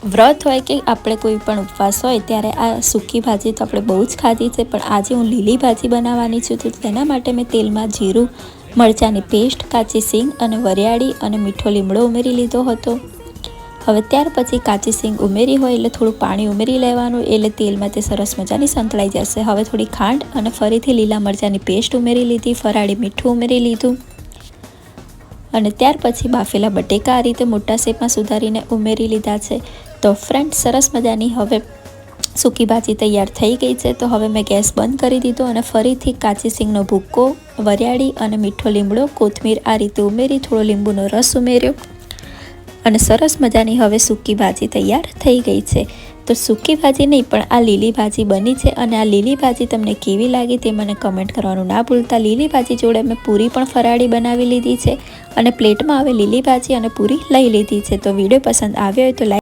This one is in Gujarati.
વ્રત હોય કે આપણે કોઈ પણ ઉપવાસ હોય ત્યારે આ સૂકી ભાજી તો આપણે બહુ જ ખાધી છે, પણ આજે હું લીલી ભાજી બનાવવાની છું. તો તેના માટે મેં તેલમાં જીરું, મરચાંની પેસ્ટ, કાચી સિંગ અને વરિયાળી અને મીઠો લીમડો ઉમેરી લીધો હતો. હવે ત્યાર પછી કાચી સિંગ ઉમેરી હોય એટલે થોડું પાણી ઉમેરી લેવાનું, એટલે તેલમાં તે સરસ મજાની સંતળાઈ જશે. હવે થોડી ખાંડ અને ફરીથી લીલા મરચાંની પેસ્ટ ઉમેરી લીધી, ફરાળી મીઠું ઉમેરી લીધું અને ત્યાર પછી બાફેલા બટેકા આ રીતે મોટા શેપમાં સુધારીને ઉમેરી લીધા છે. તો ફ્રેન્ડ, સરસ મજાની હવે સૂકી ભાજી તૈયાર થઈ ગઈ છે. તો હવે મેં ગેસ બંધ કરી દીધો અને ફરીથી કાચી સિંગનો ભૂક્કો, વરિયાળી અને મીઠો લીમડો, કોથમીર આ રીતે ઉમેરી થોડો લીંબુનો રસ ઉમેર્યો અને સરસ મજાની હવે સૂકી ભાજી તૈયાર થઈ ગઈ છે. તો સૂકી ભાજી નહીં પણ આ લીલી ભાજી બની છે અને આ લીલી ભાજી તમને કેવી લાગી તે મને કમેન્ટ કરવાનું ના ભૂલતા. લીલી ભાજી જોડે મેં પૂરી પણ ફરાળી બનાવી લીધી છે અને પ્લેટમાં હવે લીલી ભાજી અને પૂરી લઈ લીધી છે. તો વિડીયો પસંદ આવ્યો હોય તો લાઈક